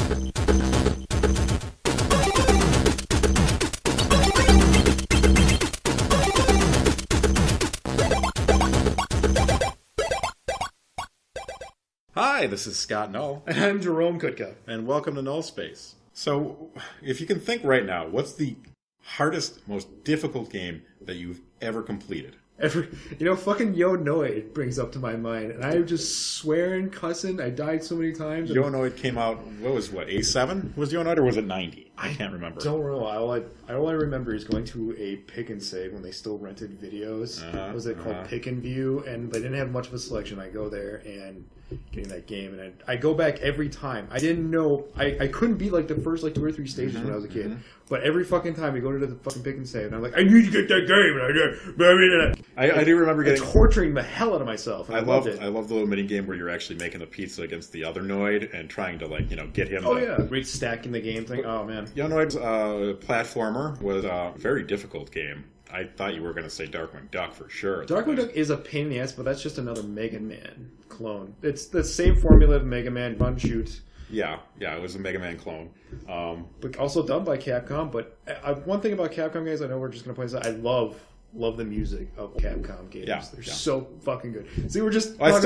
Hi, this is Scott Null. And I'm Jerome Kutka. And welcome to NullSpace. So, if you can think right now, what's the hardest, most difficult game that you've ever completed? Fucking Yo Noid brings up to my mind, and I'm just swearing, cussing. I died so many times. Yo Noid came out, A7? Was Yo Noid, or was it 90? I can't remember. Don't know. All I remember is going to a Pick and Save when they still rented videos. What was it called? Pick and View, and they didn't have much of a selection. I go there and getting that game, and I go back every time. I didn't know I couldn't beat like the first 2 or 3 stages when I was a kid, but every fucking time we go to the fucking Pick and Save, and I'm like, I need to get that game. I do remember getting torturing the hell out of myself. I loved it. I love the little mini game where you're actually making a pizza against the other Noid and trying to get him. Great stacking the game thing. Oh man, Yo Noid's platformer was a very difficult game. I thought you were going to say Darkwing Duck for sure. Darkwing Duck is a pain in the ass, but that's just another Mega Man clone. It's the same formula of Mega Man, run, shoot. Yeah, it was a Mega Man clone. But also done by Capcom. But one thing about Capcom games, I know we're just going to point this out, I love the music of Capcom games. Yeah, They're so fucking good. See, we're just I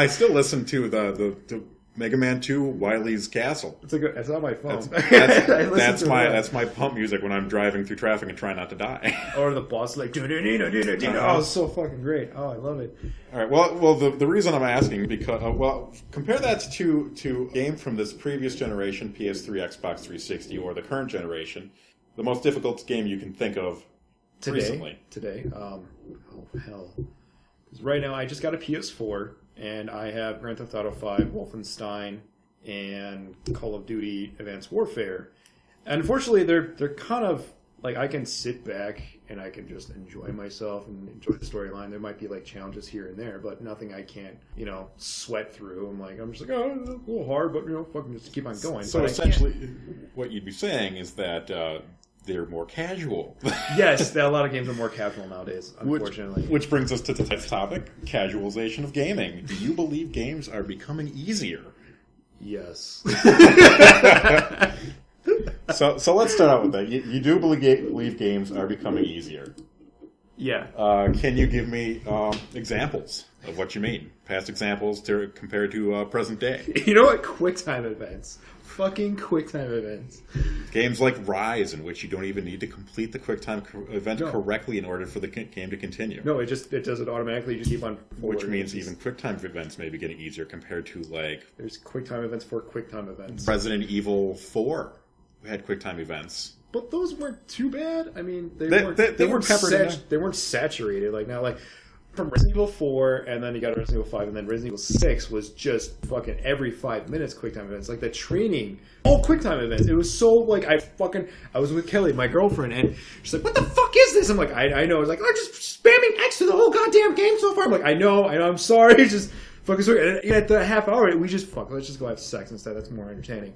still listen to the Mega Man 2 Wily's Castle. It's on my phone. That's my pump music when I'm driving through traffic and trying not to die. Or the boss like oh, it's so fucking great. Oh, I love it. All right. Well, the reason I'm asking because compare that to a game from this previous generation, PS3, Xbox 360, or the current generation. The most difficult game you can think of recently. Today. Oh hell. Because right now I just got a PS4. And I have Grand Theft Auto 5, Wolfenstein, and Call of Duty Advanced Warfare. And unfortunately, they're kind of like I can sit back and I can just enjoy myself and enjoy the storyline. There might be like challenges here and there, but nothing I can't, sweat through. I'm just like, oh, it's a little hard, but fucking just keep on going. So essentially, what you'd be saying is that they're more casual. Yes, a lot of games are more casual nowadays, unfortunately. Which brings us to tonight's topic, casualization of gaming. Do you believe games are becoming easier? Yes. So let's start out with that. You do believe games are becoming easier. Yeah. Can you give me examples of what you mean? Past examples compared to present day. You know what? QuickTime events. Fucking QuickTime events. Games like Rise, in which you don't even need to complete the QuickTime event correctly in order for the game to continue. No, it does it automatically. You just keep on forward. Which means even QuickTime events may be getting easier compared to There's QuickTime events for QuickTime events. Resident Evil 4 had QuickTime events. But those weren't too bad. I mean, they weren't saturated like now. Like from Resident Evil 4, and then you got Resident Evil 5, and then Resident Evil 6 was just fucking every 5 minutes QuickTime events. Like the training, all QuickTime events. It was so like I was with Kelly, my girlfriend, and she's like, "What the fuck is this?" I'm like, "I know." It's like, "I'm just spamming X through the whole goddamn game so far." I'm like, "I know. I'm sorry." Just fucking sorry. And at the half hour, we just let's just go have sex instead. That's more entertaining.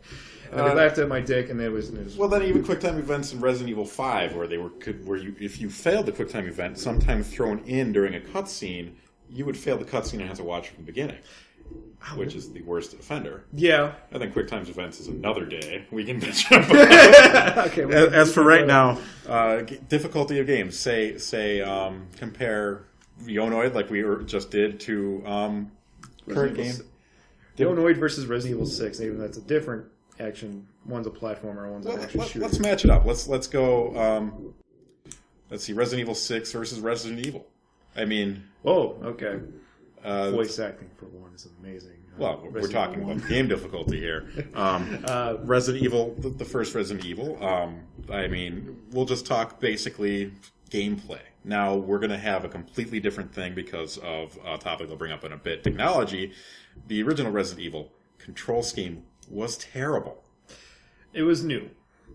And I laughed at my dick, and it was. Well, then even QuickTime events in Resident Evil 5, where if you failed the QuickTime event, sometimes thrown in during a cutscene, you would fail the cutscene and have to watch from the beginning, which is the worst offender. Yeah. I think QuickTime events is another day. We can bitch about. Okay. As for right now, difficulty of games. Say, compare Yo Noid like we just did to current game. Yo Noid versus Resident Evil 6. Even that's a different action. One's a platformer, one's an action shooter. Let's match it up. Let's go. Let's see, Resident Evil 6 versus Resident Evil. I mean, okay. Voice acting for one is amazing. Well, we're talking about game difficulty here. Resident Evil, the first Resident Evil. I mean, we'll just talk basically gameplay. Now we're going to have a completely different thing because of a topic I'll bring up in a bit. Technology. The original Resident Evil control scheme was terrible. It was new.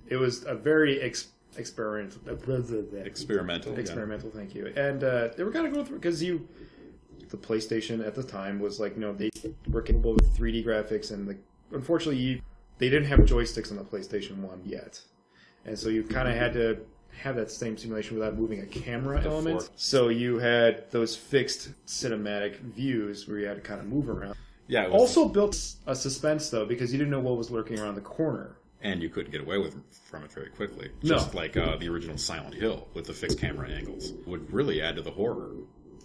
It was a very experimental. Experimental, thank you. And they were kind of going through because the PlayStation at the time was like, they were capable of 3D graphics, and unfortunately they didn't have joysticks on the PlayStation 1 yet, and so you kind of had to have that same simulation without moving a camera element. So you had those fixed cinematic views where you had to kind of move around. Yeah. Also built a suspense, though, because you didn't know what was lurking around the corner. And you couldn't get away from it very quickly. Just like the original Silent Hill with the fixed camera angles would really add to the horror.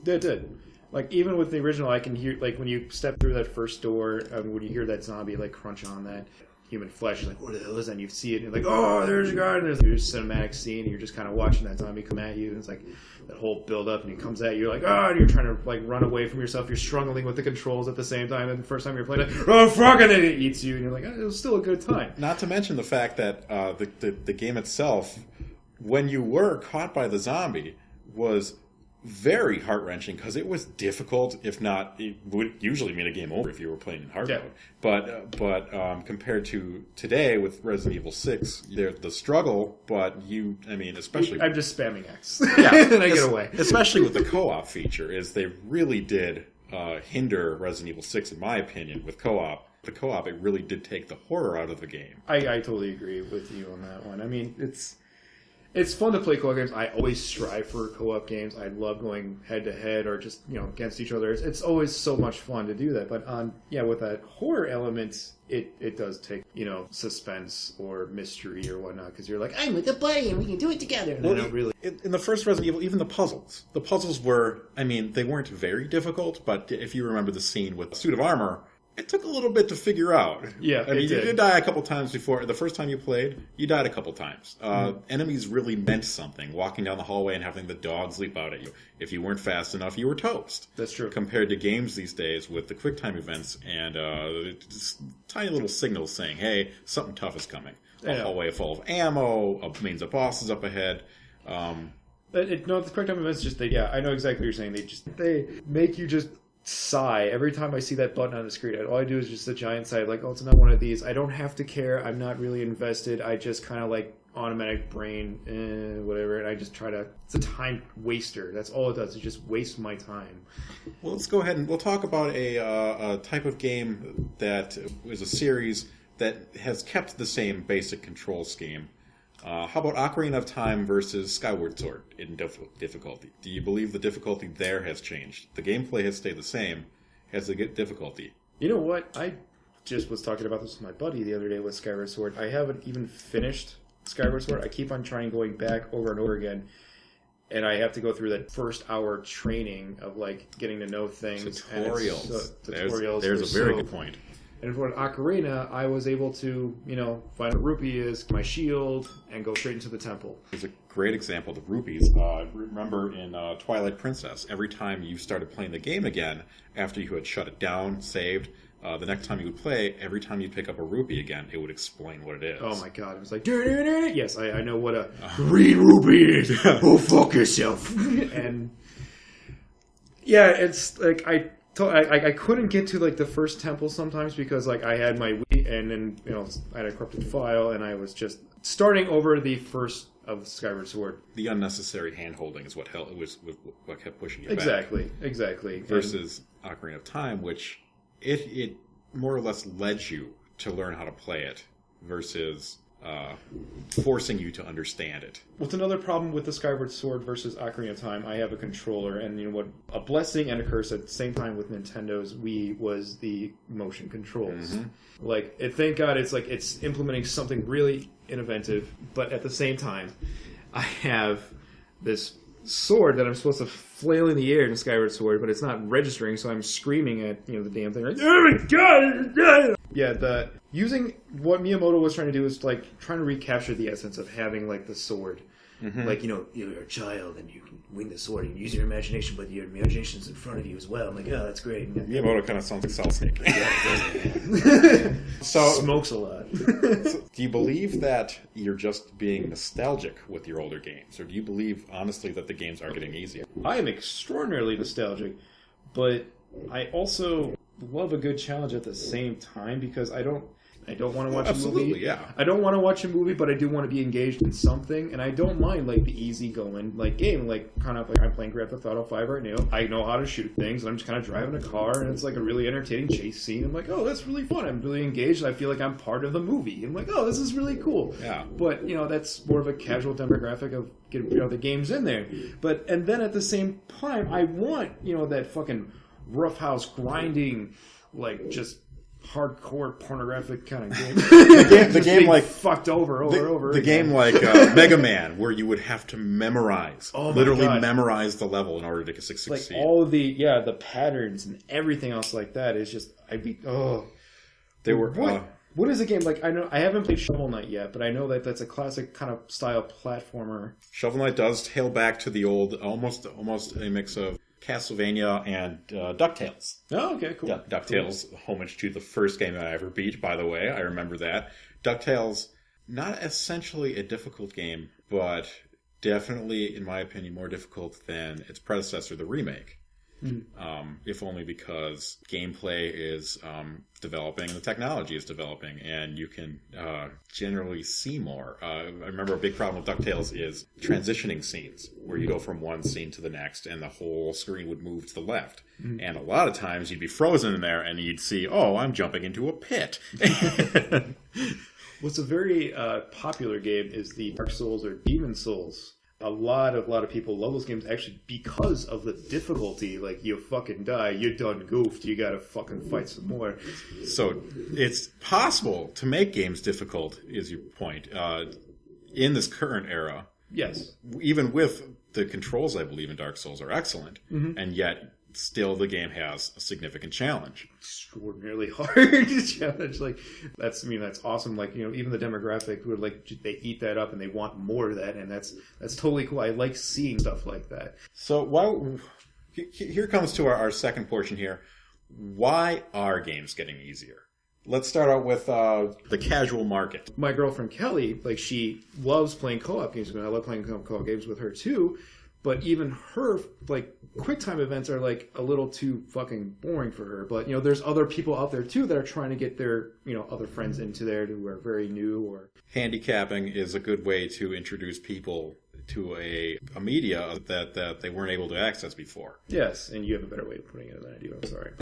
It did. Like, even with the original, I can hear, like, when you step through that first door, when you hear that zombie, like, crunch on that human flesh, you're like, what the hell is that? And you see it, and you're like, oh, there's a guy, and there's this cinematic scene, and you're just kind of watching that zombie come at you, and it's like that whole build-up, and he comes at you, you're like, oh, and you're trying to, like, run away from yourself, you're struggling with the controls at the same time, and the first time you're playing it, oh, fuck, and then it eats you, and you're like, oh, it was still a good time. Not to mention the fact that the game itself, when you were caught by the zombie, was very heart-wrenching because it was difficult. If not, it would usually mean a game over if you were playing in hard mode. But compared to today with Resident Evil 6, the struggle. But especially I'm just spamming X. Yeah, and I get away. Especially with the co-op feature, is they really did hinder Resident Evil 6, in my opinion, with co-op. The co-op, it really did take the horror out of the game. I totally agree with you on that one. I mean, It's fun to play co-op games. I always strive for co-op games. I love going head-to-head or just, against each other. It's always so much fun to do that. But, with that horror element, it does take, suspense or mystery or whatnot. Because you're like, I'm with a buddy and we can do it together. And well, really. In the first Resident Evil, even the puzzles were, they weren't very difficult. But if you remember the scene with the suit of armor, it took a little bit to figure out. Yeah, you did die a couple times before. The first time you played, you died a couple times. Enemies really meant something. Walking down the hallway and having the dogs leap out at you. If you weren't fast enough, you were toast. That's true. Compared to games these days with the QuickTime events and just tiny little signals saying, hey, something tough is coming. A hallway full of ammo, means a boss is up ahead. The QuickTime events I know exactly what you're saying. They make you just sigh every time I see that button on the screen. All I do is just a giant sigh, like, oh, it's not one of these. I don't have to care. I'm not really invested. I just kind of like automatic brain, whatever, and I just try to. It's a time waster. That's all it does. It just wastes my time. Well, let's go ahead and we'll talk about a type of game that is a series that has kept the same basic control scheme. How about Ocarina of Time versus Skyward Sword in difficulty? Do you believe the difficulty there has changed? The gameplay has stayed the same. Has the difficulty? You know what? I just was talking about this with my buddy the other day with Skyward Sword. I haven't even finished Skyward Sword. I keep on trying going back over and over again. And I have to go through that first hour training of like getting to know things. Tutorials. Tutorials. There's a very good point. And for Ocarina, I was able to, find what rupee is, my shield, and go straight into the temple. There's a great example of the rupees. Remember in Twilight Princess, every time you started playing the game again, after you had shut it down, saved, the next time you would play, every time you'd pick up a rupee again, it would explain what it is. Oh my god, it was like, yes, I know what a green rupee is. Go fuck yourself. And yeah, it's like, I couldn't get to like the first temple sometimes because like I had my Wii and then I had a corrupted file and I was just starting over the first of Skyward Sword. The unnecessary hand-holding is what what kept pushing you back. Exactly. Versus Ocarina of Time, which it more or less led you to learn how to play it versus forcing you to understand it. What's another problem with the Skyward Sword versus Ocarina of Time? I have a controller, and what a blessing and a curse at the same time with Nintendo's Wii was the motion controls. Mm-hmm. Like, thank God it's implementing something really innovative, but at the same time, I have this sword that I'm supposed to flail in the air in Skyward Sword, but it's not registering, so I'm screaming at the damn thing like, oh my god! Yeah, using what Miyamoto was trying to do is like trying to recapture the essence of having like the sword. Mm-hmm. Like, you're a child and you can wing the sword and use your imagination, but your imagination's in front of you as well. I'm like, oh, that's great. Miyamoto kind of sounds like Solid Snake. So smokes a lot. So do you believe that you're just being nostalgic with your older games, or do you believe honestly that the games are getting easier? I am extraordinarily nostalgic, but I also love a good challenge at the same time because I don't want to watch a movie. Yeah. I don't want to watch a movie, but I do want to be engaged in something, and I don't mind like the easygoing like game, like kind of like I'm playing Grand Theft Auto 5 right now. I know how to shoot things, and I'm just kind of driving a car, and it's like a really entertaining chase scene. I'm like, oh, that's really fun. I'm really engaged. I feel like I'm part of the movie. I'm like, oh, this is really cool. Yeah. But that's more of a casual demographic of getting the games in there. And then at the same time, I want that fucking roughhouse grinding like just hardcore pornographic kind of game. the game like fucked over over. The game like Mega Man, where you would have to memorize, memorize the level in order to succeed. Like all of the patterns and everything else like that is just They were. What is a game like? I know I haven't played Shovel Knight yet, but I know that that's a classic kind of style platformer. Shovel Knight does hail back to the old, almost a mix of Castlevania and DuckTales. Oh, okay, cool. Yeah, DuckTales, homage to the first game that I ever beat, by the way. I remember that. DuckTales, not essentially a difficult game, but definitely, in my opinion, more difficult than its predecessor, the remake. If only because gameplay is developing and the technology is developing, and you can generally see more. I remember a big problem with DuckTales is transitioning scenes, where you go from one scene to the next, and the whole screen would move to the left. And a lot of times you'd be frozen in there, and you'd see, I'm jumping into a pit. What's a very popular game is the Dark Souls or Demon Souls. A lot of people love those games actually because of the difficulty. Like, you fucking die, you done goofed, you gotta fucking fight some more. So it's possible to make games difficult, is your point, in this current era. Yes. Even with the controls, I believe, in Dark Souls are excellent, and yet still the game has a significant challenge. Extraordinarily hard challenge. Like, that's awesome. Like, even the demographic would they eat that up and they want more of that, and that's totally cool. I like seeing stuff like that. So here comes to our second portion here. Why are games getting easier? Let's start out with the casual market. My girlfriend Kelly, she loves playing co-op games, and I love playing co-op games with her too. But even her, QuickTime events are, a little too fucking boring for her. But, there's other people out there, too, that are trying to get their, other friends into there who are very new or... Handicapping is a good way to introduce people to a media that they weren't able to access before. Yes, and you have a better way of putting it than I do. I'm sorry.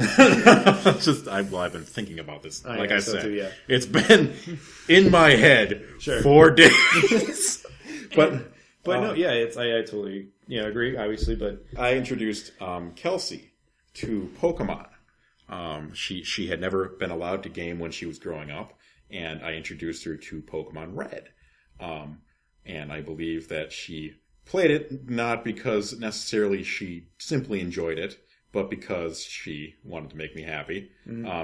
I've been thinking about this. I said, too, yeah. It's been in my head for days. But no, yeah, I totally agree, obviously. But I introduced Kelsey to Pokemon. She had never been allowed to game when she was growing up, and I introduced her to Pokemon Red. And I believe that she played it not because necessarily she simply enjoyed it, but because she wanted to make me happy.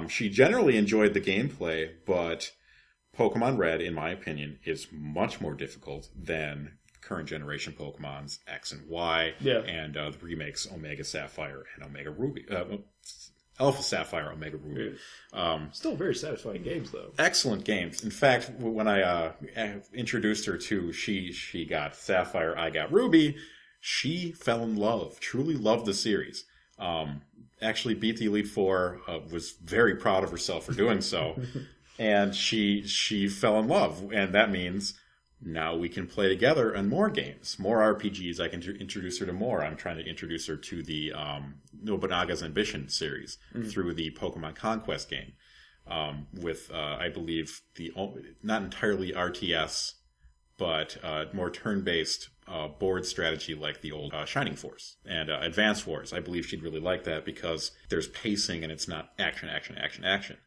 She generally enjoyed the gameplay, but Pokemon Red, in my opinion, is much more difficult than current generation Pokemon's X and Y, and the remakes Omega Sapphire and Omega Ruby, Alpha Sapphire, Omega Ruby. Still very satisfying games, though. Excellent games. In fact, when I introduced her to, she got Sapphire, I got Ruby, she fell in love, truly loved the series. Actually beat the Elite Four, was very proud of herself for doing so, and she fell in love, and that means... Now we can play together on more games, more RPGs. I can introduce her to more. I'm trying to introduce her to the Nobunaga's Ambition series through the Pokemon Conquest game with, I believe, the not entirely RTS, but more turn-based board strategy like the old Shining Force and Advance Wars. I believe she'd really like that because there's pacing and it's not action, action, action, action.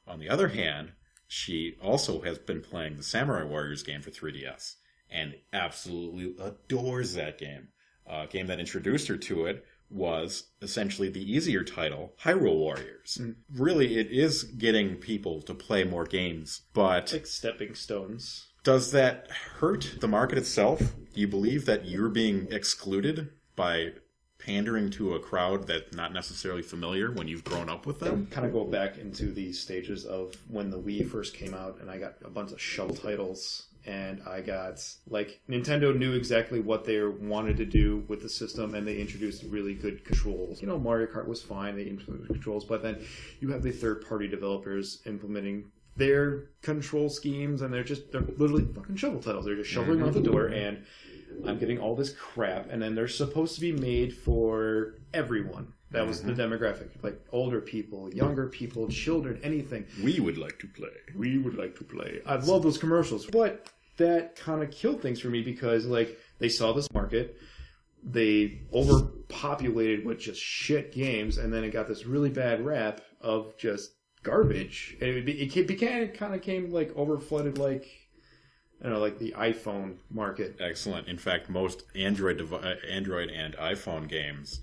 On the other hand, she also has been playing the Samurai Warriors game for 3DS and absolutely adores that game. A game that introduced her to it was essentially the easier title, Hyrule Warriors. Really, it is getting people to play more games, but... Like stepping stones. Does that hurt the market itself? Do you believe that you're being excluded by pandering to a crowd that's not necessarily familiar when you've grown up with them? Kind of go back into the stages of when the Wii first came out, and I got a bunch of shovel titles, and I got, Nintendo knew exactly what they wanted to do with the system, and they introduced really good controls. Mario Kart was fine, they implemented controls, but then you have the third-party developers implementing their control schemes, and they're literally fucking shovel titles. They're just shoveling out the door, and I'm getting all this crap, and then they're supposed to be made for everyone. That was the demographic. Older people, younger people, children, anything. We would like to play. I love those commercials. But that kind of killed things for me because, they saw this market. they overpopulated with just shit games, and then it got this really bad rap of just garbage. And it kind of came like overflooded, like, I don't know, like the iPhone market. Excellent. In fact, most Android and iPhone games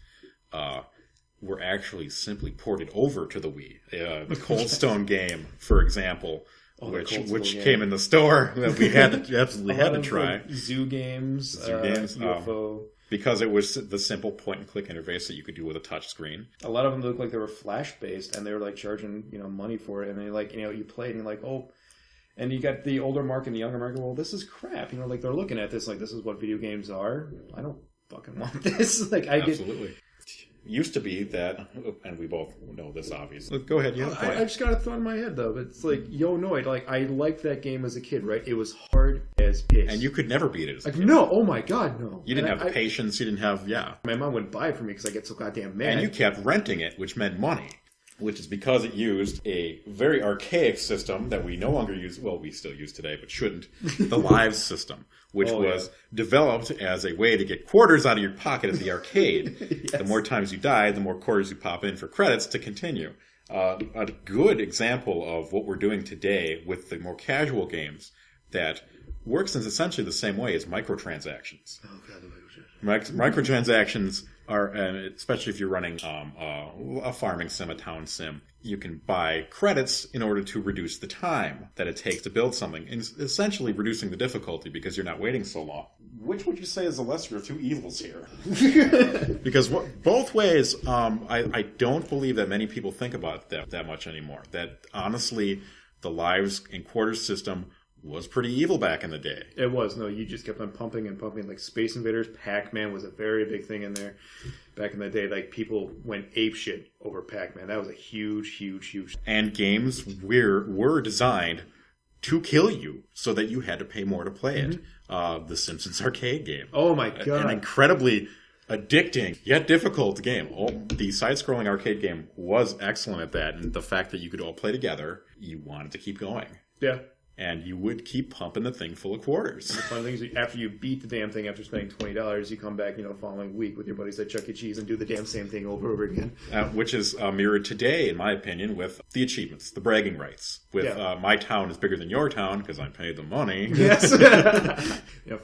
were actually simply ported over to the Wii. The Cold Stone game, for example, which came in the store that we absolutely had to try. Like zoo games, UFO. Because it was the simple point-and-click interface that you could do with a touch screen. A lot of them looked like they were Flash-based, and they were like charging money for it. And they like you played, and you're like, oh. And you got the older market and the younger market. Well, this is crap. Like they're looking at this like this is what video games are. I don't fucking want this. Like absolutely. Used to be that, and we both know this obviously. Go ahead, you have a point. I just got a thought in my head though. It's like Yo-Noid. Like I liked that game as a kid, right? It was hard as piss, and you could never beat it as a kid. No, oh my god, no. You didn't have the patience. You didn't have My mom wouldn't buy it for me because I get so goddamn mad. And you kept renting it, which meant money. Which is because it used a very archaic system that we no longer use, well, we still use today, but shouldn't, the Lives system, which was developed as a way to get quarters out of your pocket at the arcade. Yes. The more times you die, the more quarters you pop in for credits to continue. A good example of what we're doing today with the more casual games that works in essentially the same way as microtransactions. Oh, God, microtransactions are, especially if you're running a farming sim, a town sim, you can buy credits in order to reduce the time that it takes to build something, and essentially reducing the difficulty because you're not waiting so long. Which would you say is the lesser of two evils here? Because both ways, I don't believe that many people think about that much anymore. That honestly, the Lives and Quarters system was pretty evil back in the day. It was. No, you just kept on pumping and pumping. Like Space Invaders, Pac-Man was a very big thing in there. Back in the day, like people went apeshit over Pac-Man. That was a huge. And games were designed to kill you so that you had to pay more to play it. The Simpsons arcade game. Oh my god. An incredibly addicting yet difficult game. The side-scrolling arcade game was excellent at that, and the fact that you could all play together, you wanted to keep going. Yeah. And you would keep pumping the thing full of quarters. And the fun thing is, after you beat the damn thing, after spending $20, you come back, the following week with your buddies at Chuck E. Cheese and do the damn same thing over and over again. Which is mirrored today, in my opinion, with the achievements, the bragging rights. With my town is bigger than your town because I paid the money. Yes.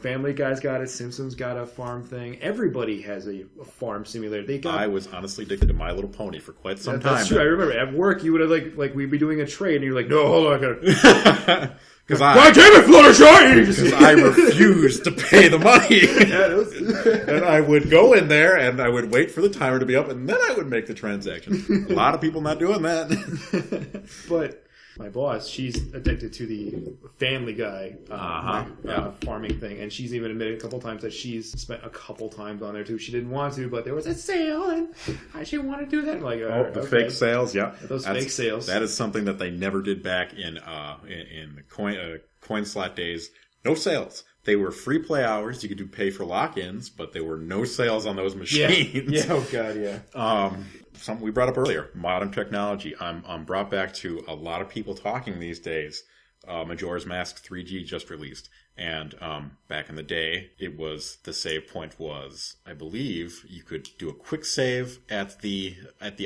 Family Guy's got it. Simpsons got a farm thing. Everybody has a farm simulator. I was honestly addicted to My Little Pony for quite some time. That's true. I remember at work, you would have like we'd be doing a trade, and you're like, "No, hold on, I gotta." Because God damn it, Fluttershy! Because I refused to pay the money. And I would go in there and I would wait for the timer to be up and then I would make the transaction. A lot of people not doing that. But my boss, she's addicted to the Family Guy farming thing. And she's even admitted a couple times that she's spent a couple times on there too. She didn't want to, but there was a sale and she wanted to do that. Like, fake sales, yeah. Those fake sales. That is something that they never did back in the coin slot days. No sales. They were free play hours. You could pay for lock-ins, but there were no sales on those machines. Yeah. Oh god, yeah. Something we brought up earlier, modern technology. I'm brought back to a lot of people talking these days. Majora's Mask 3G just released, and back in the day, it was the save point was, I believe, you could do a quick save at the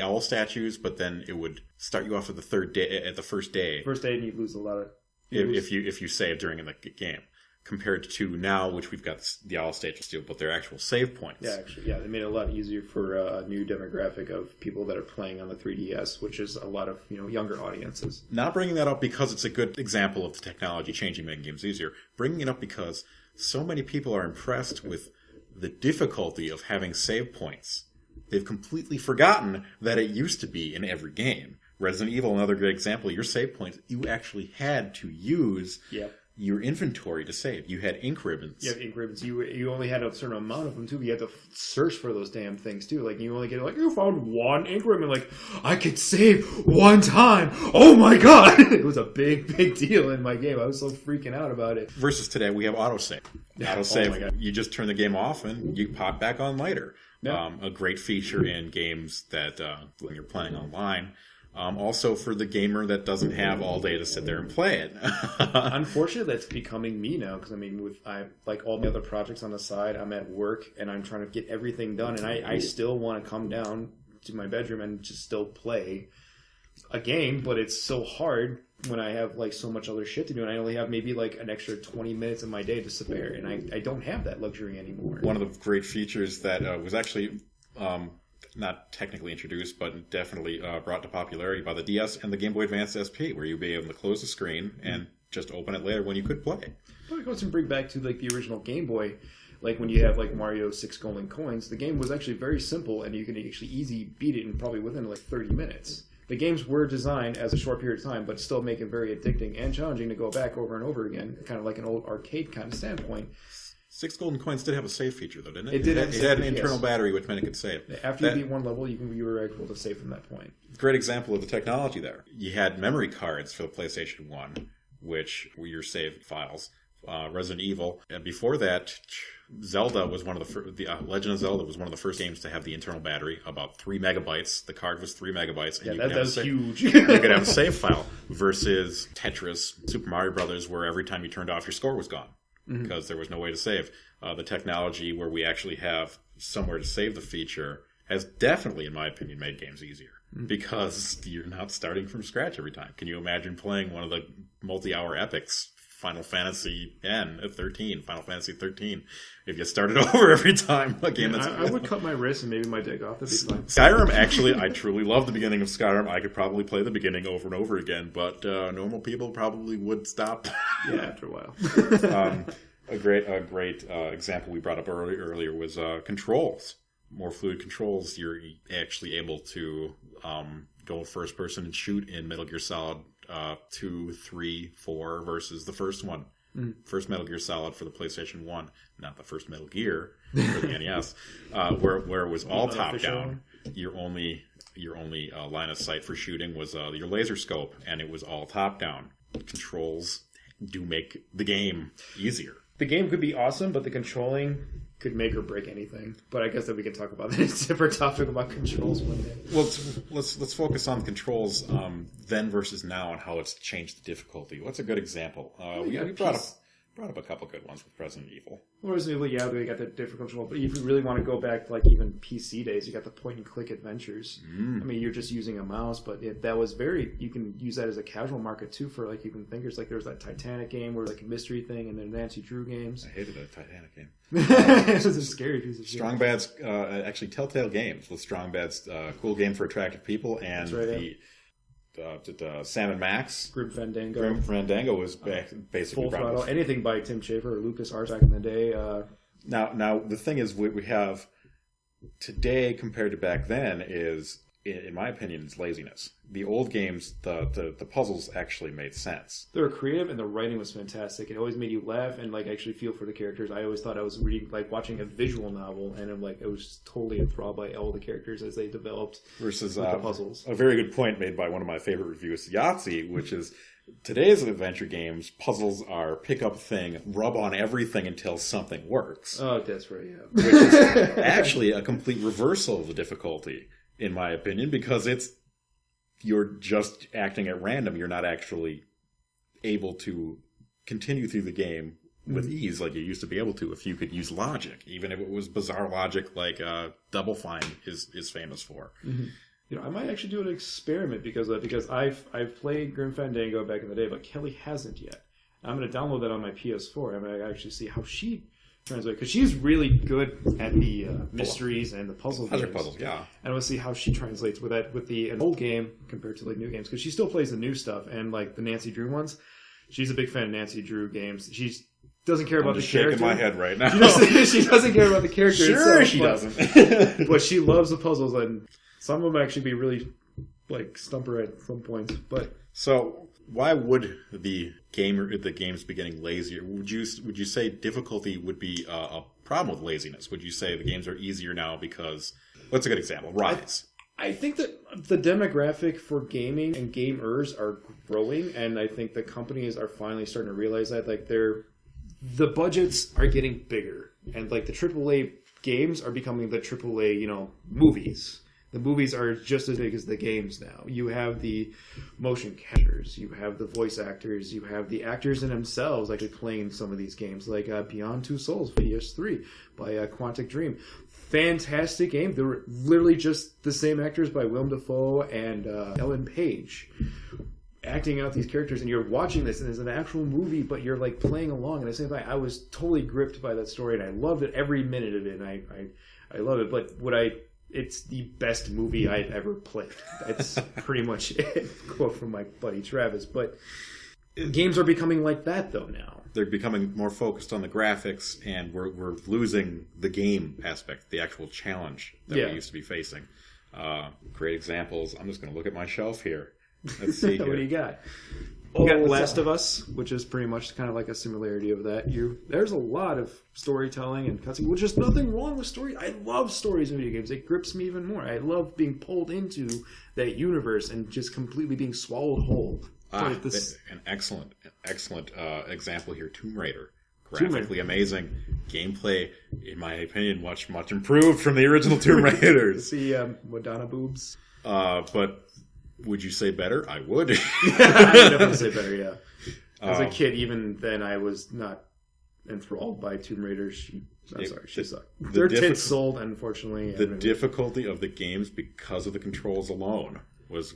owl statues, but then it would start you off at the first day. First day, and you lose a lot of. If you save during the game. Compared to now, which we've got the owl statues still, but they're actual save points. Yeah, actually, they made it a lot easier for a new demographic of people that are playing on the 3DS, which is a lot of younger audiences. Not bringing that up because it's a good example of the technology changing, making games easier. Bringing it up because so many people are impressed with the difficulty of having save points. They've completely forgotten that it used to be in every game. Resident Evil, another great example. Your save points, you actually had to use. Yep. Your inventory to save. You had ink ribbons. You have ink ribbons. You only had a certain amount of them too. But you had to search for those damn things too. Like you only get you found one ink ribbon. Like I could save one time. Oh my god! It was a big deal in my game. I was so freaking out about it. Versus today, we have autosave. Autosave. You just turn the game off and you pop back on later. Yeah. A great feature in games that when you're playing online. Also for the gamer that doesn't have all day to sit there and play it. Unfortunately, that's becoming me now, because I mean, with like all the other projects on the side, I'm at work and I'm trying to get everything done, and I still want to come down to my bedroom and just still play a game, but it's so hard when I have like so much other shit to do, and I only have maybe like an extra 20 minutes of my day to spare, and I don't have that luxury anymore. One of the great features that was actually not technically introduced, but definitely brought to popularity by the DS and the Game Boy Advance SP, where you'd be able to close the screen and just open it later when you could play. But it goes and bring back to like the original Game Boy, like when you have like Mario 6 Golden Coins, the game was actually very simple, and you can actually easy beat it in probably within like 30 minutes. The games were designed as a short period of time, but still make it very addicting and challenging to go back over and over again, kind of like an old arcade kind of standpoint. 6 Golden Coins did have a save feature, though, didn't it? It did. It had an internal battery, which meant it could save. After you beat one level, you were able to save from that point. Great example of the technology there. You had memory cards for the PlayStation 1, which were your saved files. Resident Evil. And before that, Zelda was one of the Legend of Zelda was one of the first games to have the internal battery, about 3 megabytes. The card was 3 megabytes. And that was huge. You could have a save file versus Tetris, Super Mario Brothers, where every time you turned off, your score was gone because there was no way to save. The technology where we actually have somewhere to save the feature has definitely, in my opinion, made games easier because you're not starting from scratch every time. Can you imagine playing one of the multi-hour epics, Final Fantasy 13, if you started over every time a game that's... I would cut my wrist and maybe my dick off. That'd be fine. Skyrim, actually, I truly love the beginning of Skyrim. I could probably play the beginning over and over again, but normal people probably would stop. Yeah, after a while. A great example we brought up earlier was controls. More fluid controls. You're actually able to go first person and shoot in Metal Gear Solid 2, 3, 4 versus the first one. First Metal Gear Solid for the PlayStation 1, not the first Metal Gear for the NES, where it was all top down. Your only line of sight for shooting was your laser scope, and it was all top down. Controls do make the game easier. The game could be awesome, but the controlling could make or break anything. But I guess that we can talk about that. It's a different topic about controls one day. Well, let's focus on controls then versus now and how it's changed the difficulty. What's a good example? We brought up a couple good ones with Resident Evil. Well, Resident Evil, yeah, we got the different control. But if you really want to go back to like even PC days, you got the point-and-click adventures. I mean, you're just using a mouse, but that was you can use that as a casual market too for like even thinkers. Like there was that Titanic game where like a mystery thing, and then Nancy Drew games. I hated that Titanic game. It was a scary piece of shit. Strong Bad's actually Telltale Games with Strong Bad's cool game for attractive people, and Sam and Max. Grim Fandango. Grim Fandango was basically Full Throttle. Anything by Tim Schafer or Lucas Arts back in the day. Now the thing is, what we have today compared to back then is, in my opinion, is laziness. The old games, the puzzles actually made sense. They were creative, and the writing was fantastic. It always made you laugh and like actually feel for the characters. I always thought I was reading, like watching a visual novel, and I'm like, I was totally enthralled by all the characters as they developed. Versus the puzzles. A very good point made by one of my favorite reviews, Yahtzee, which is today's adventure games. Puzzles are pick up thing, rub on everything until something works. Oh, that's right. Yeah. Which is actually a complete reversal of the difficulty, in my opinion, because you're just acting at random. You're not actually able to continue through the game with ease like you used to be able to if you could use logic, even if it was bizarre logic like Double Fine is famous for. You know, I might actually do an experiment because I've played Grim Fandango back in the day, but Kelly hasn't yet. I'm going to download that on my PS4. I'm going to actually see how she translate, because she's really good at the mysteries and the puzzle games. Puzzles, yeah. And we'll see how she translates with an old game compared to like new games, because she still plays the new stuff and like the Nancy Drew ones. She's a big fan of Nancy Drew games. She doesn't care about the character. I'm shaking my head right now. She doesn't care about the character. Sure, itself, she doesn't. But she loves the puzzles, and some of them actually be really like stump her at some points. But so, why would the games be getting lazier? Would you say difficulty would be a problem with laziness? Would you say the games are easier now because... What's a good example? Rise. I think that the demographic for gaming and gamers are growing, and I think the companies are finally starting to realize that like the budgets are getting bigger, and like the AAA games are becoming the AAA movies. The movies are just as big as the games now. You have the motion captures, you have the voice actors, you have the actors in themselves actually playing some of these games, like Beyond Two Souls, PS3 by Quantic Dream. Fantastic game. They were literally just the same actors by Willem Dafoe and Ellen Page acting out these characters, and you're watching this, and it's an actual movie, but you're like playing along. And at the same time, I was totally gripped by that story, and I loved it every minute of it. And I love it. But it's the best movie I've ever played. That's pretty much it. Quote from my buddy Travis. But games are becoming like that, though, now. They're becoming more focused on the graphics, and we're losing the game aspect, the actual challenge that we used to be facing. Great examples. I'm just going to look at my shelf here. Let's see here. What do you got? You got Last of Us, which is pretty much kind of like a similarity of that. There's a lot of storytelling and cutscenes, which is nothing wrong with story. I love stories in video games. It grips me even more. I love being pulled into that universe and just completely being swallowed whole. An excellent example here, Tomb Raider. Graphically amazing. Gameplay, in my opinion, much improved from the original Tomb Raiders. See Madonna boobs. But would you say better? I would. I would definitely say better, yeah. As a kid, even then, I was not enthralled by Tomb Raider. She sucked. Their tits sold, unfortunately. The difficulty of the games because of the controls alone was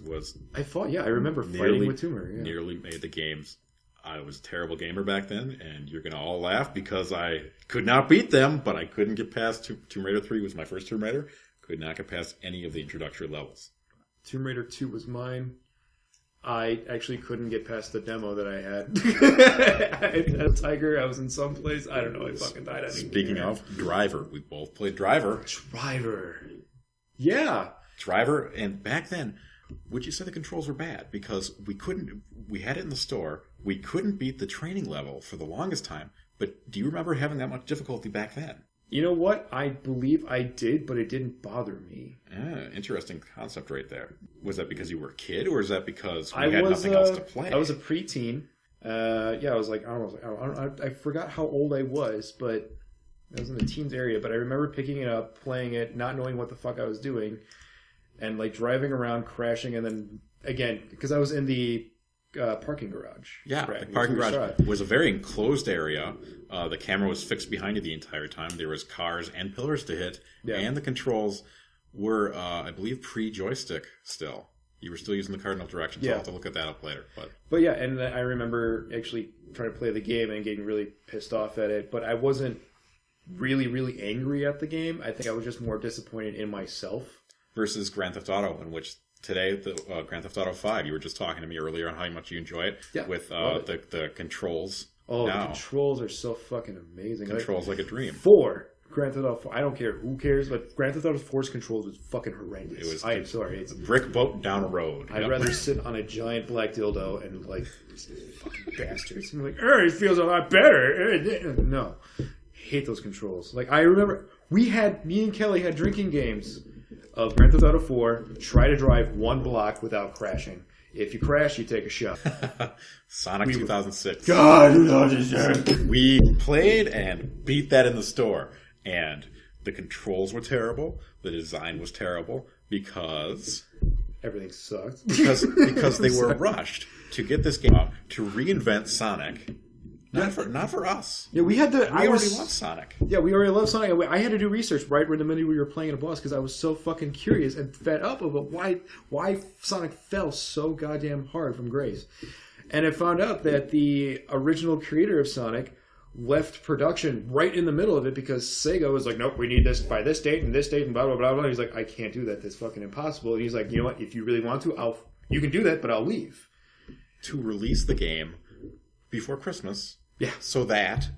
I remember fighting with Tomb Raider. Yeah. Nearly made the games. I was a terrible gamer back then, and you're going to all laugh because I could not beat them, but I couldn't get past Tomb Raider 3 was my first Tomb Raider. Could not get past any of the introductory levels. Tomb Raider 2 was mine. I actually couldn't get past the demo that I had. I had Tiger. I was in some place. I don't know. I fucking died. Speaking of Driver, we both played Driver. Yeah. Driver, and back then, would you say the controls were bad? Because we had it in the store. We couldn't beat the training level for the longest time. But do you remember having that much difficulty back then? You know what? I believe I did, but it didn't bother me. Interesting concept right there. Was that because you were a kid, or is that because we had nothing else to play? I was a preteen. I was like, I forgot how old I was, but I was in the teens area. But I remember picking it up, playing it, not knowing what the fuck I was doing, and like driving around, crashing, and then again, because I was in the parking garage. Yeah, the parking garage was a very enclosed area. The camera was fixed behind you the entire time. There was cars and pillars to hit, and the controls were, I believe, pre-joystick still. You were still using the cardinal directions. I'll have to look at that up later. But yeah, and I remember actually trying to play the game and getting really pissed off at it, but I wasn't really, really angry at the game. I think I was just more disappointed in myself. Versus Grand Theft Auto, in which today, the Grand Theft Auto 5, you were just talking to me earlier on how much you enjoy it with the controls. Oh, the controls are so fucking amazing. Controls like a dream. 4. Grand Theft Auto 4. I don't care who cares, but Grand Theft Auto 4's controls was fucking horrendous. I am sorry. It's a brick boat down a road. I'd rather sit on a giant black dildo and like fucking bastards. I'm like, it feels a lot better. No. Hate those controls. Like I remember me and Kelly had drinking games of Grand Theft Auto 4, try to drive one block without crashing. If you crash, you take a shot. Sonic 2006. God, we played and beat that in the store. And the controls were terrible. The design was terrible because everything sucked. Because they were rushed to get this game out, to reinvent Sonic. Not for us. Yeah, we already love Sonic. Yeah, we already love Sonic. I had to do research right in the minute we were playing a boss because I was so fucking curious and fed up about why Sonic fell so goddamn hard from grace. And I found out that the original creator of Sonic left production right in the middle of it because Sega was like, nope, we need this by this date and blah, blah, blah, blah. He's like, I can't do that. That's fucking impossible. And he's like, you know what? If you really want to, you can do that, but I'll leave. To release the game before Christmas. Yeah. So that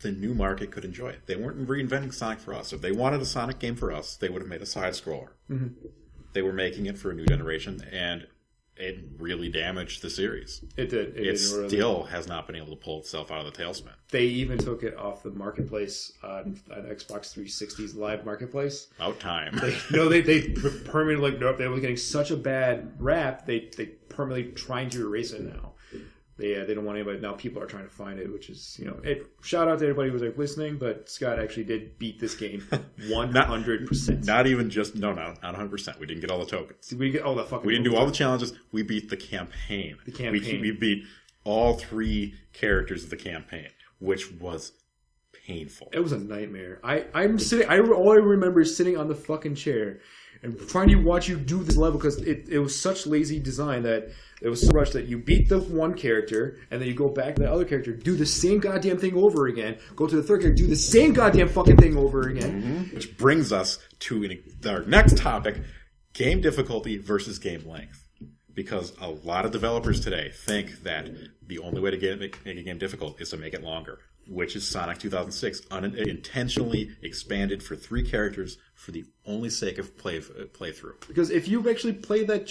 the new market could enjoy it. They weren't reinventing Sonic for us. If they wanted a Sonic game for us, they would have made a side-scroller. Mm-hmm. They were making it for a new generation, and it really damaged the series. It did. It still has not been able to pull itself out of the tailspin. They even took it off the marketplace on Xbox 360's live marketplace. About time. They permanently, nope, they were getting such a bad rap, they permanently trying to erase it now. They don't want anybody. Now people are trying to find it, which is, shout out to everybody who was like listening, but Scott actually did beat this game 100%. Not even just, not 100%. We didn't get all the tokens. We get all the fucking. We didn't do all the challenges. We beat the campaign. We beat all 3 characters of the campaign, which was painful. It was a nightmare. I'm sitting. All I remember is sitting on the fucking chair and trying to watch you do this level because it was such lazy design that it was so rushed that you beat the one character and then you go back to the other character, do the same goddamn thing over again, go to the third character, do the same goddamn fucking thing over again. Mm-hmm. Which brings us to our next topic, game difficulty versus game length. Because a lot of developers today think that the only way to make a game difficult is to make it longer, which is Sonic 2006, intentionally expanded for 3 characters for the only sake of playthrough. Because if you actually played that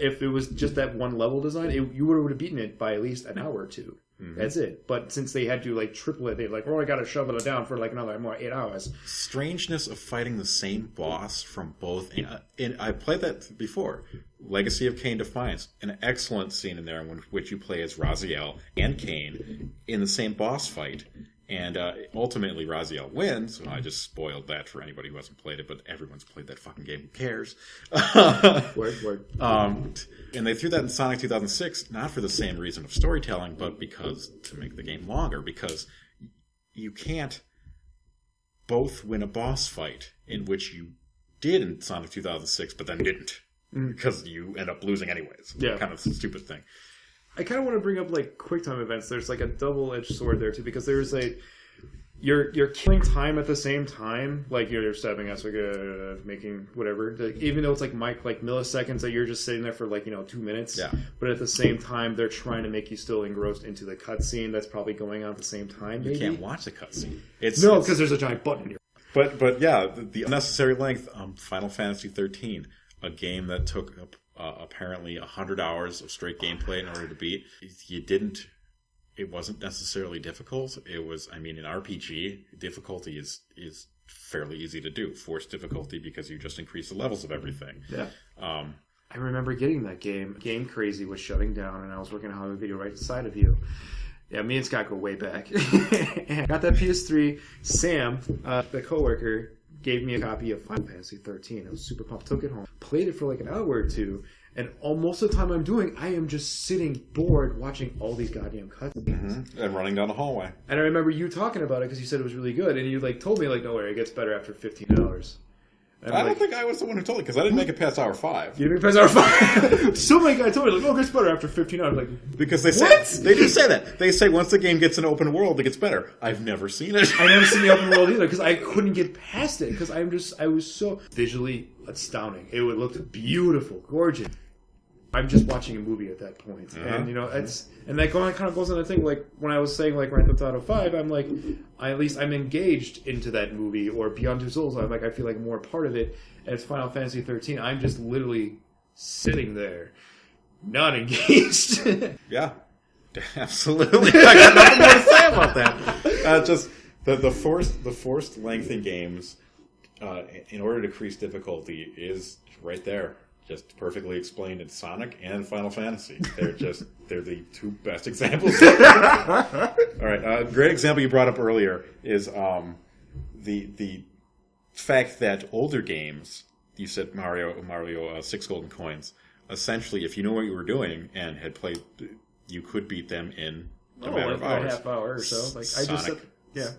if it was just that one level design, you would have beaten it by at least an hour or 2. Mm-hmm. That's it. But since they had to triple it, they I got to shovel it down for another more 8 hours. Strangeness of fighting the same boss from both. And I played that before. Legacy of Kain Defiance, an excellent scene in there in which you play as Raziel and Kain in the same boss fight. And ultimately, Raziel wins. I just spoiled that for anybody who hasn't played it, but everyone's played that fucking game. Who cares? Word. And they threw that in Sonic 2006, not for the same reason of storytelling, but to make the game longer. Because you can't both win a boss fight, in which you did in Sonic 2006, but then didn't. Because you end up losing anyways. Yeah. Kind of a stupid thing. I kind of want to bring up QuickTime events. There's a double-edged sword there too, because there's you're killing time at the same time, you're stabbing us, making whatever. Even though it's milliseconds that you're just sitting there for 2 minutes. Yeah. But at the same time, they're trying to make you still engrossed into the cutscene that's probably going on at the same time. Maybe. You can't watch the cutscene. Because there's a giant button here. But yeah, the unnecessary length. Final Fantasy 13, a game that took apparently 100 hours of straight gameplay in order to beat. It wasn't necessarily difficult. It was, in RPG, difficulty is fairly easy to do. Forced difficulty, because you just increase the levels of everything. Yeah. I remember getting that game. Game Crazy was shutting down, and I was working on a video right beside of you. Yeah, me and Scott go way back. And I got that PS3. Sam, the coworker, gave me a copy of Final Fantasy 13. I was super pumped. Took it home. Played it for an hour or 2. And most of the time I am just sitting bored watching all these goddamn cutscenes. Mm-hmm. And running down the hallway. And I remember you talking about it because you said it was really good. And you told me, no worry, it gets better after 15 hours. I don't think I was the one who told you, because I didn't make it past hour 5. You didn't make it past hour 5? So many guys told me, it gets better after 15 hours. Because they say, they do say that. They say once the game gets an open world, it gets better. I've never seen it. I never seen the open world either, because I couldn't get past it, because I was so visually astounding. It looked beautiful, gorgeous. I'm just watching a movie at that point. And that kind of goes on the thing, when I was saying Grand Theft Auto 5, at least I'm engaged into that movie, or Beyond Two Souls, I feel more a part of it. And it's Final Fantasy 13, I'm just literally sitting there, not engaged. Yeah, absolutely. I got nothing more to say about that. Just the forced length in games, in order to decrease difficulty, is right there. Just perfectly explained in Sonic and Final Fantasy. They're the 2 best examples. All right, a great example you brought up earlier is the fact that older games, you said Mario 6 Golden Coins, essentially, if you knew what you were doing and had played, you could beat them in a matter of hours. A half hour or so.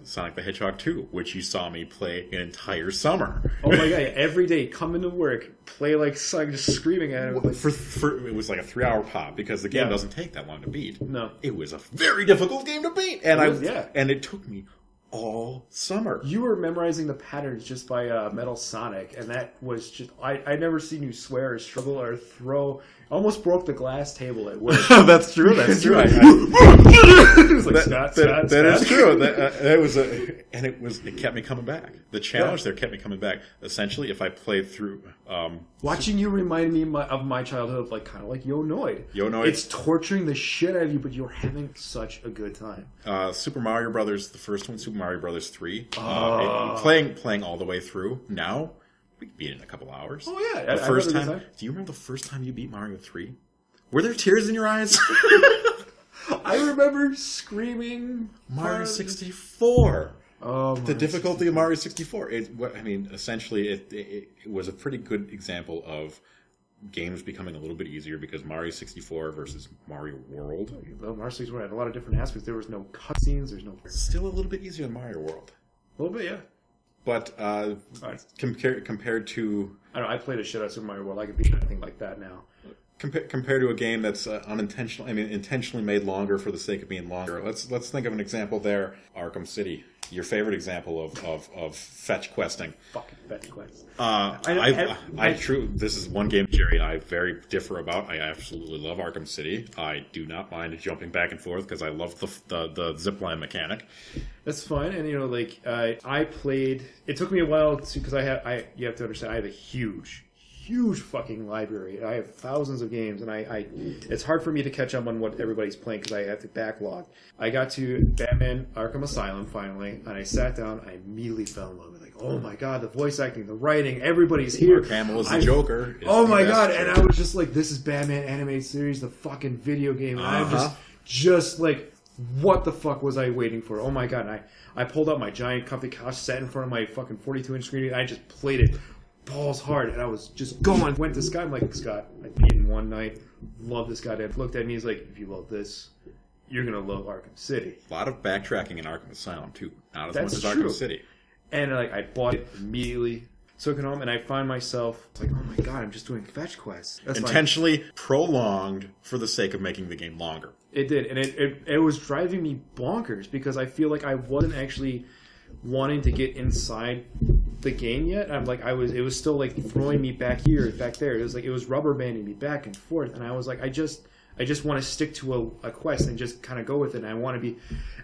Sonic the Hedgehog 2, which you saw me play an entire summer. Oh my god! Every day, come into work, play Sonic, just screaming at him. It was a 3-hour pop, because the game doesn't take that long to beat. No, it was a very difficult game to beat, and and it took me all summer. You were memorizing the patterns just by Metal Sonic, and that was just I never seen you swear or struggle or throw. Almost broke the glass table at work. That's true. That's true. It is true. It kept me coming back. The challenge there kept me coming back. Essentially, if I played through, watching you reminded me of my childhood, kind of like Yo Noid. Yo Noid. It's torturing the shit out of you, but you're having such a good time. Super Mario Brothers, the first one, Super Mario Brothers 3. Playing all the way through now. We beat it in a couple hours. Oh yeah, the first time. Do you remember the first time you beat Mario 3? Were there tears in your eyes? I remember screaming Mario 64. Oh, the difficulty of Mario 64. Essentially, it was a pretty good example of games becoming a little bit easier because Mario 64 versus Mario World. Mario 64 had a lot of different aspects. There was no cutscenes. There's no. Still a little bit easier than Mario World. A little bit, yeah. But compared to, I don't know. I played a shit out of Super Mario World. I could beat anything like that now. Compared to a game that's intentionally made longer for the sake of being longer. Let's think of an example there. Arkham City. Your favorite example of fetch questing. Fucking fetch quest. This is one game Jerry and I very differ about. I absolutely love Arkham City. I do not mind jumping back and forth because I love the zipline mechanic. That's fine, and I played. It took me a while because you have to understand I have a huge fucking library. I have thousands of games, and it's hard for me to catch up on what everybody's playing because I have to backlog. I got to Batman Arkham Asylum finally, and I sat down. I immediately fell in love with it. Like, oh my god, the voice acting, the writing, everybody's here. Mark Hamill is the Joker. Oh my god, and I was just like, this is Batman animated series, the fucking video game. And I'm just like, what the fuck was I waiting for? Oh my god, and I pulled out my giant comfy couch, sat in front of my fucking 42-inch screen, and I just played it balls hard, and I was just going. Went to Scott. I'm like, Scott, I beat him one night. Love this guy. Dad looked at me. He's like, if you love this, you're gonna love Arkham City. A lot of backtracking in Arkham Asylum too. Not as much as Arkham City. And I bought it immediately. Took it home, and I find myself like, oh my god, I'm just doing fetch quests. That's intentionally prolonged for the sake of making the game longer. It did, and it was driving me bonkers because I feel like I wasn't actually wanting to get inside the game yet. It was still like throwing me back here, back there. It was like it was rubber banding me back and forth, and I was like, I just want to stick to a quest and just kind of go with it. And I want to be,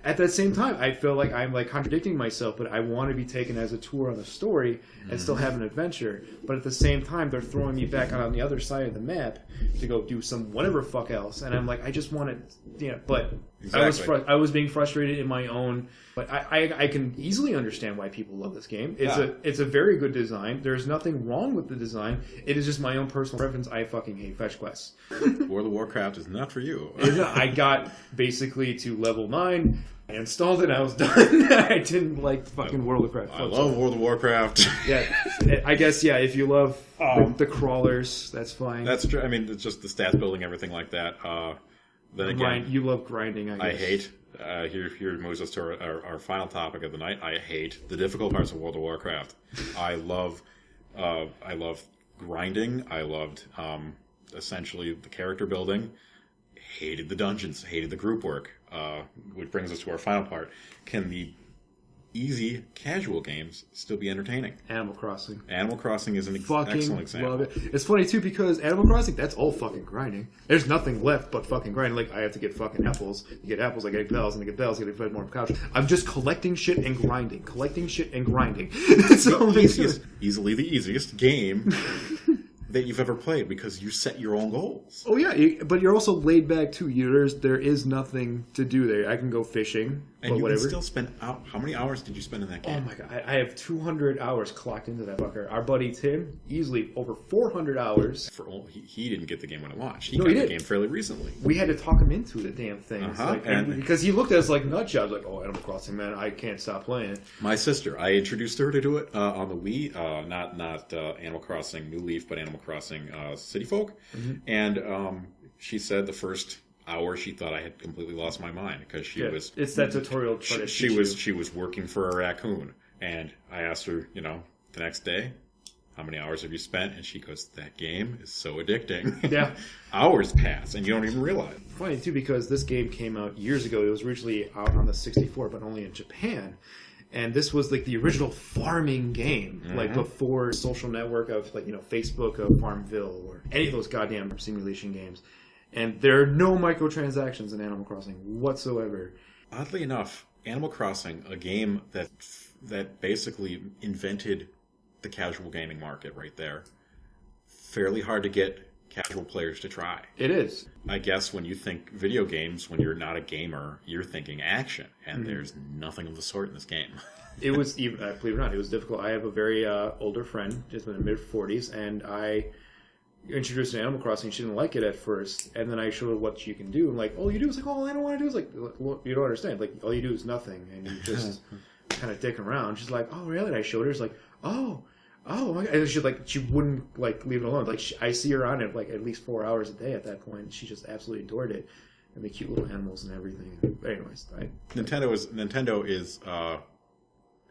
at that same time, I feel like I'm like contradicting myself, but I want to be taken as a tour on the story and still have an adventure. But at the same time, they're throwing me back on the other side of the map to go do some whatever fuck else. And I'm like, I just want to, but exactly. I was being frustrated in my own. But I can easily understand why people love this game. It's a very good design. There's nothing wrong with the design. It is just my own personal preference. I fucking hate fetch quests. World of Warcraft is not for you. I got basically to level 9. I installed it. I was done. I didn't like fucking World of Warcraft. I love World of Warcraft. Yeah, I guess if you love the crawlers, that's fine. That's true. I mean, it's just the stats building, everything like that. Then again, you love grinding. I hate. Here moves us to our final topic of the night. I hate the difficult parts of World of Warcraft. I love grinding. I loved essentially the character building. Hated the dungeons. Hated the group work. Which brings us to our final part. Can the easy, casual games still be entertaining? Animal Crossing. Animal Crossing is an excellent example. Love it. It's funny, too, because Animal Crossing, that's all fucking grinding. There's nothing left but fucking grinding. Like, I have to get fucking apples. You get apples, I get bells, and I get bells, I get more couch. I'm just collecting shit and grinding. Collecting shit and grinding. Easily the easiest game that you've ever played because you set your own goals. Oh yeah, but you're also laid back too. There is nothing to do there. I can go fishing, and you whatever. Can still spend out. How many hours did you spend in that game? Oh my god, I have 200 hours clocked into that fucker. Our buddy Tim, easily over 400 hours. He didn't get the game when it launched. He got the game fairly recently. We had to talk him into the damn thing. Because he looked at us like nut jobs. Like, oh, Animal Crossing, man, I can't stop playing. My sister, I introduced her to it on the Wii. Not Animal Crossing New Leaf, but Animal Crossing City Folk. Mm-hmm. And she said the first hour she thought I had completely lost my mind because she was. It's that tutorial. She was working for a raccoon, and I asked her, the next day, how many hours have you spent? And she goes, that game is so addicting. Yeah. Hours pass, and you don't even realize. Funny, too, because this game came out years ago. It was originally out on the 64, but only in Japan. And this was like the original farming game, like before social network of Facebook of Farmville or any of those goddamn simulation games. And there are no microtransactions in Animal Crossing whatsoever. Oddly enough, Animal Crossing, a game that basically invented the casual gaming market right there, fairly hard to get casual players to try. It is. I guess when you think video games, when you're not a gamer, you're thinking action, and there's nothing of the sort in this game. It was, believe it or not, it was difficult. I have a very older friend, just in the mid-40s, and introduced in Animal Crossing. She didn't like it at first, and then I showed her what you can do. And like, all you do is like, all I don't want to do is like, well, you don't understand. Like, all you do is nothing, and you just kind of dick around. She's like, oh really? And I showed her. It's like, oh my God. And she wouldn't like leave it alone. Like I see her on it like at least 4 hours a day at that point. She just absolutely adored it, and the cute little animals and everything. But anyways, Nintendo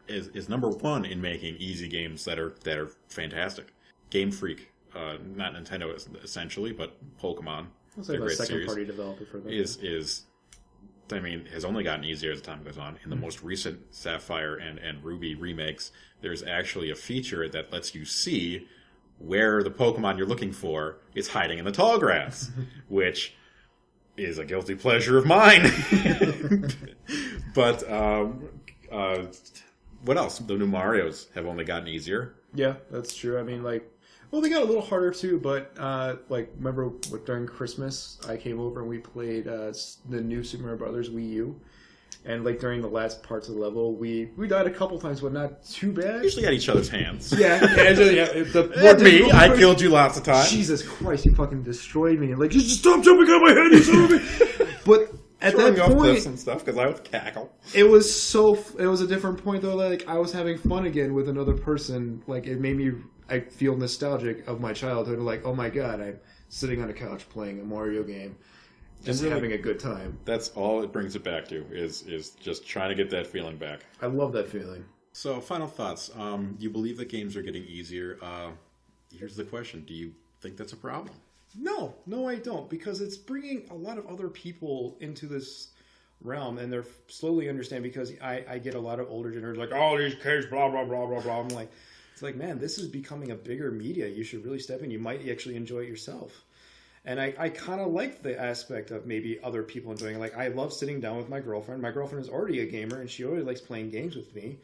is number one in making easy games that are fantastic. Game Freak, not Nintendo essentially, but Pokemon. I'll say the second party developer for them. Has only gotten easier as time goes on. In the most recent Sapphire and Ruby remakes, there's actually a feature that lets you see where the Pokemon you're looking for is hiding in the tall grass, which is a guilty pleasure of mine. But what else? The new Marios have only gotten easier. Yeah, that's true. I mean, they got a little harder too, but remember during Christmas, I came over and we played the new Super Mario Brothers Wii U, and during the last parts of the level, we died a couple times, but not too bad. Usually at each other's hands. Yeah. I killed you lots of times. Jesus Christ, you fucking destroyed me! Like, just stop jumping on my head, you son of a bitch! But at that point, cliffs and stuff because I would cackle. It was a different point though. Like I was having fun again with another person. Like it made me. I feel nostalgic of my childhood. Like, oh my God, I'm sitting on a couch playing a Mario game, just really, having a good time. That's all it brings it back to is just trying to get that feeling back. I love that feeling. So, final thoughts. You believe that games are getting easier. Here's the question: do you think that's a problem? No, I don't, because it's bringing a lot of other people into this realm, and they're slowly understand. Because I get a lot of older generations like, oh, these kids, blah blah blah blah blah. I'm like. It's like, man, this is becoming a bigger media. You should really step in. You might actually enjoy it yourself. And I kind of like the aspect of maybe other people enjoying it. Like, I love sitting down with my girlfriend. My girlfriend is already a gamer, and she already likes playing games with me.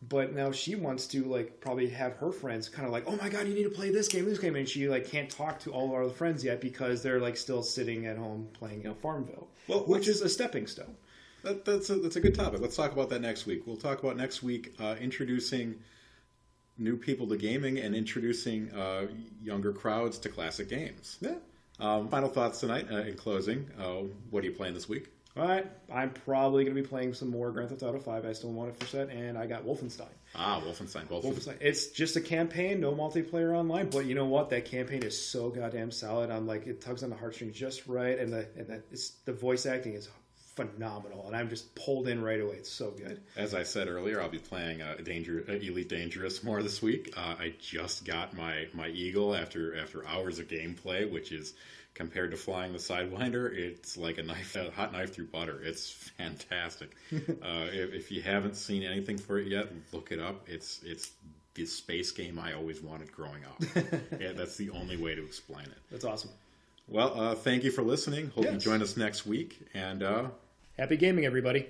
But now she wants to, probably have her friends kind of like, oh, my God, you need to play this game. And she, can't talk to all of our other friends yet because they're, still sitting at home playing, Farmville. Well, which is a stepping stone. That's a good topic. Let's talk about that next week. We'll talk about next week introducing new people to gaming and introducing younger crowds to classic games. Yeah. Final thoughts tonight in closing. What are you playing this week? All right. I'm probably going to be playing some more Grand Theft Auto 5. I still want to finish that. And I got Wolfenstein. Wolfenstein. It's just a campaign, no multiplayer online. But you know what? That campaign is so goddamn solid. I'm it tugs on the heartstrings just right. And the voice acting is phenomenal, and I'm just pulled in right away. It's so good. As I said earlier, I'll be playing Elite Dangerous more this week. I just got my Eagle after hours of gameplay, which is, compared to flying the Sidewinder, it's like a hot knife through butter. It's fantastic. If you haven't seen anything for it yet, look it up. It's the space game I always wanted growing up. Yeah, that's the only way to explain it. That's awesome. Well, thank you for listening. Hope you join us next week, and happy gaming, everybody.